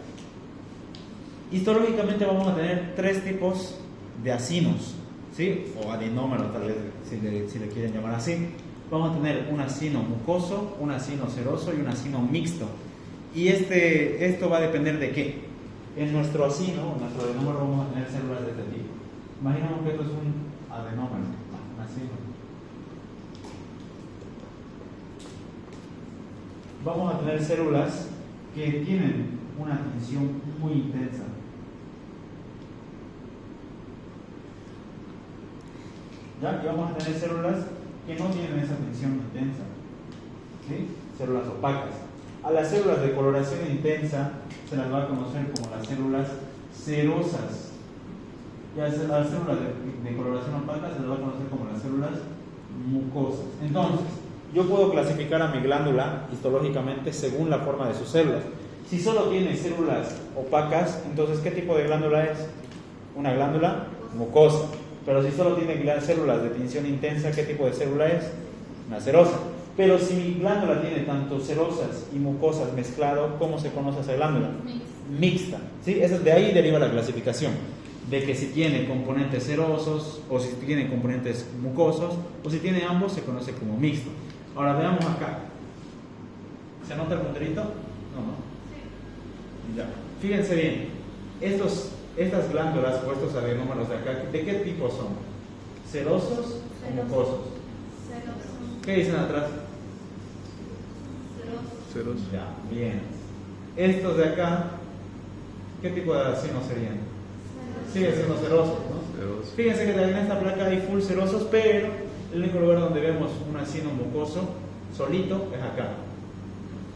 Histológicamente vamos a tener tres tipos de acinos, ¿sí? O adenómero tal vez, si le quieren llamar así. Vamos a tener un acino mucoso, un acino seroso y un acino mixto. Y esto va a depender de qué. En nuestro acino, en nuestro adenómero, vamos a tener células de este tipo. Imaginemos que esto es un adenómero, un acino. Vamos a tener células que tienen una tensión muy intensa. ¿Ya? Y vamos a tener células que no tienen esa tensión intensa, ¿sí? Células opacas. A las células de coloración intensa se las va a conocer como las células cerosas. Y a las células de coloración opaca se las va a conocer como las células mucosas. Entonces, yo puedo clasificar a mi glándula histológicamente según la forma de sus células. Si solo tiene células opacas, entonces ¿qué tipo de glándula es? Una glándula mucosa. Pero si solo tiene células de tinción intensa, ¿qué tipo de célula es? Una serosa. Pero si mi glándula tiene tanto serosas y mucosas mezclado, ¿cómo se conoce esa glándula? Mixta. ¿Sí? De ahí deriva la clasificación. De que si tiene componentes serosos, o si tiene componentes mucosos, o si tiene ambos, se conoce como mixto. Ahora veamos acá. ¿Se nota el punterito? No. Ya. Fíjense bien. Estas glándulas o estos adenómeros de acá, ¿de qué tipo son? ¿Serosos o mucosos? ¿Qué dicen atrás? Ceros. Ya, bien. Estos de acá, ¿qué tipo de acinos serían? Siguen siendo cerosos, ¿no? Ceros. Fíjense que en esta placa hay full cerosos, pero el único lugar donde vemos un acino mucoso solito es acá.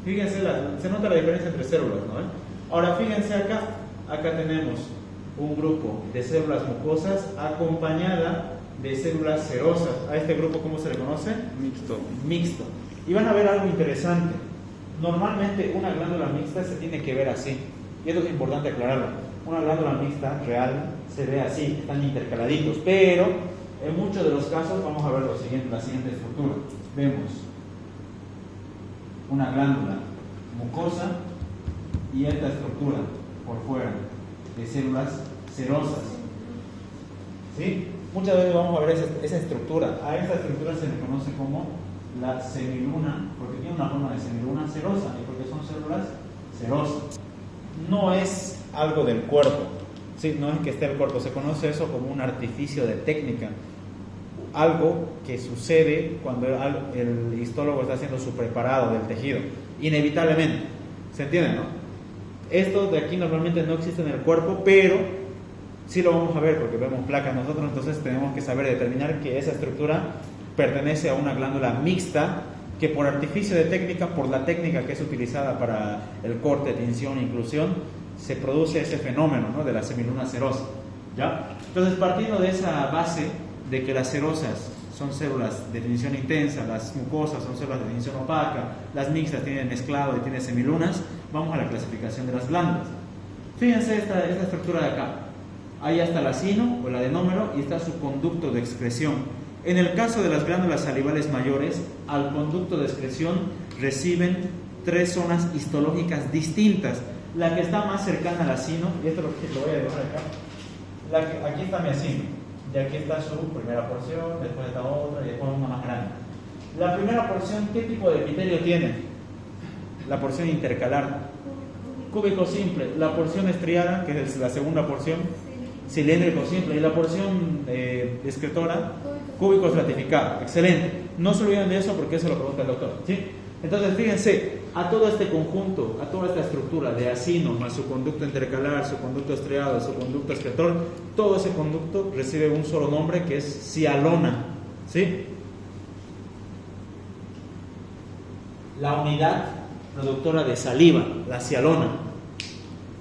Fíjense, se nota la diferencia entre células, ¿no? Ahora fíjense acá tenemos un grupo de células mucosas acompañada de células cerosas. A este grupo, ¿cómo se le conoce? Mixto. Y van a ver algo interesante. Normalmente una glándula mixta se tiene que ver así. Y esto es importante aclararlo. Una glándula mixta real se ve así, están intercaladitos. Pero en muchos de los casos vamos a ver la siguiente estructura. Vemos una glándula mucosa y esta estructura por fuera de células cerosas. ¿Sí? Muchas veces vamos a ver esa estructura. A esta estructura se le conoce como la semiluna, porque tiene una forma de semiluna serosa y porque son células cerosas. No es algo del cuerpo, ¿sí? No es que esté el cuerpo, se conoce eso como un artificio de técnica. Algo que sucede cuando el histólogo está haciendo su preparado del tejido, inevitablemente. ¿Se entiende, no? Esto de aquí normalmente no existe en el cuerpo, pero sí lo vamos a ver porque vemos placas nosotros, entonces tenemos que saber determinar que esa estructura pertenece a una glándula mixta que por artificio de técnica, por la técnica que es utilizada para el corte, tinción e inclusión, se produce ese fenómeno, ¿no? De la semiluna serosa. ¿Ya? Entonces, partiendo de esa base de que las serosas son células de tinción intensa, las mucosas son células de tinción opaca, las mixtas tienen mezclado y tienen semilunas, vamos a la clasificación de las glándulas. Fíjense esta estructura de acá. Ahí está el acino o el adenómero y está su conducto de excreción. En el caso de las glándulas salivales mayores, al conducto de excreción reciben 3 zonas histológicas distintas. La que está más cercana al acino, y esto lo voy a dibujar acá, aquí está mi acino, y aquí está su primera porción, después está otra y después una más grande. La primera porción, ¿qué tipo de epitelio tiene? La porción intercalar, cúbico simple. La porción estriada, que es la segunda porción, cilíndrico simple. Y la porción excretora, cúbico estratificado. Excelente. No se olviden de eso porque eso lo pregunta el doctor, ¿sí? Entonces, fíjense, a todo este conjunto, a toda esta estructura de acino, más su conducto intercalar, su conducto estriado, su conducto excretor, todo ese conducto recibe un solo nombre que es cialona, ¿sí? La unidad productora de saliva, la cialona,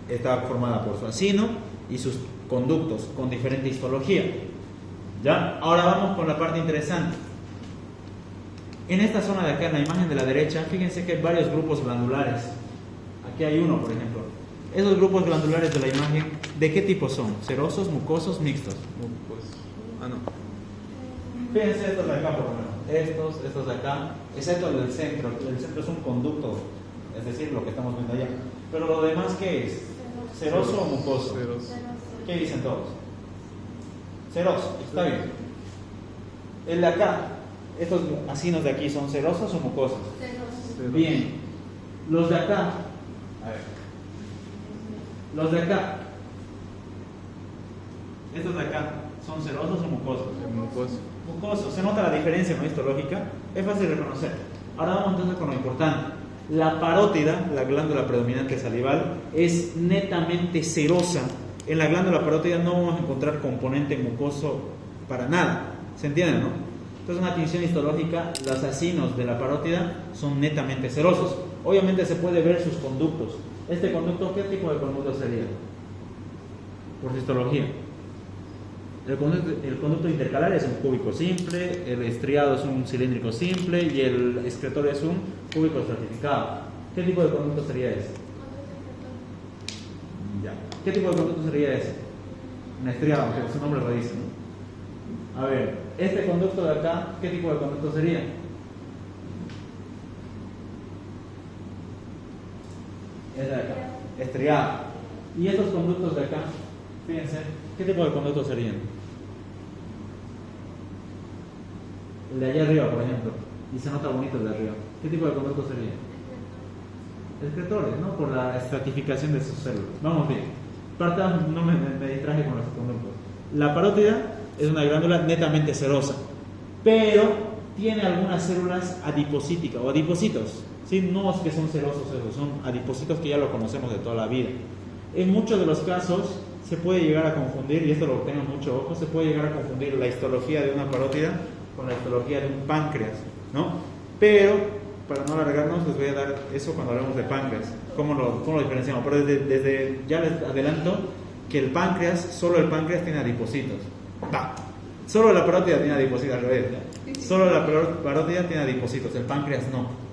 está formada por su acino y sus conductos con diferente histología. ¿Ya? Ahora vamos con la parte interesante. En esta zona de acá, en la imagen de la derecha, fíjense que hay varios grupos glandulares. Aquí hay uno, por ejemplo. Esos grupos glandulares de la imagen, ¿de qué tipo son? ¿Serosos, mucosos, mixtos? No. Fíjense estos de acá, por lo menos. Estos de acá, excepto el del centro. El centro es un conducto, es decir, lo que estamos viendo allá. Pero lo demás, ¿qué es? ¿Seroso o mucoso? Ceros. ¿Qué dicen todos? Ceroso, está bien. El de acá, estos acinos de aquí, ¿son cerosos o mucosos? Cerosos. Bien. Los de acá, a ver. Los de acá. Estos de acá, ¿son serosos o mucosos? Mucoso. Mucosos. ¿Se nota la diferencia no histológica? Es fácil de reconocer. Ahora vamos entonces con lo importante. La parótida, la glándula predominante salival, es netamente serosa. En la glándula parótida no vamos a encontrar componente mucoso para nada. ¿Se entiende, no? Entonces, una tinción histológica, los acinos de la parótida son netamente serosos. Obviamente se puede ver sus conductos. Este conducto, ¿qué tipo de conducto sería? Por histología. El conducto intercalar es un cúbico simple, el estriado es un cilíndrico simple y el excretor es un cúbico estratificado. ¿Qué tipo de conducto sería ese? Ya. ¿Qué tipo de conducto sería ese? Un estriado, aunque su nombre lo dice, ¿no? A ver, este conducto de acá, ¿qué tipo de conducto sería? Es de acá, estriado. Y estos conductos de acá, fíjense, ¿qué tipo de conducto serían? El de allá arriba, por ejemplo, y se nota bonito el de arriba. ¿Qué tipo de conducto sería? Excretores, ¿no? Por la estratificación de sus células. Vamos bien. Partamos, no me distraje con los conductos. La parótida es una glándula netamente serosa, pero tiene algunas células adipocíticas o adipocitos. ¿Sí? No es que son serosos, son adipocitos que ya lo conocemos de toda la vida. En muchos de los casos se puede llegar a confundir, y esto lo tengan mucho ojo, se puede llegar a confundir la histología de una parótida con la histología de un páncreas, ¿no? Pero, para no alargarnos, les voy a dar eso cuando hablemos de páncreas. ¿Cómo lo diferenciamos? Pero desde ya les adelanto que el páncreas, solo el páncreas tiene adipocitos. Va. Solo la parótida tiene adipocitos, al revés. Solo la parótida tiene adipocitos, el páncreas no.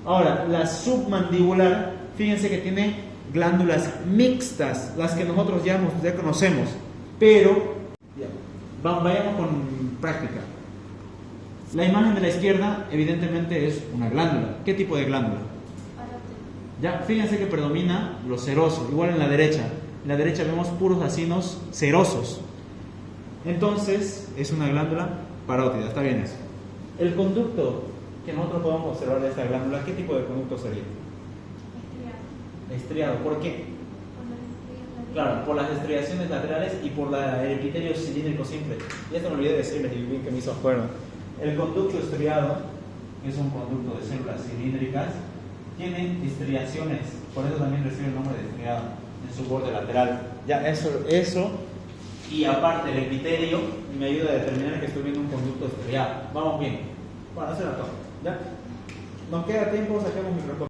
Ahora, la submandibular, fíjense que tiene glándulas mixtas, las que nosotros ya conocemos, pero vayamos con práctica. La imagen de la izquierda evidentemente es una glándula. ¿Qué tipo de glándula? Ya, fíjense que predomina lo seroso, igual en la derecha. En la derecha vemos puros acinos serosos. Entonces, es una glándula parótida, está bien eso. El conducto que nosotros podemos observar de esta glándula, ¿qué tipo de conducto sería? Estriado. ¿Por qué? Claro, por las estriaciones laterales y por el epitelio cilíndrico simple. Y esto me olvidé decirles, y bien que me hizo acuerdo. El conducto estriado, que es un conducto de células cilíndricas, tiene estriaciones, por eso también recibe el nombre de estriado, en su borde lateral. Ya, eso, y aparte el epitelio me ayuda a determinar que estoy viendo un conducto estriado. Vamos bien. Bueno, eso era todo. ¿Ya? Nos queda tiempo, saquemos micrófono.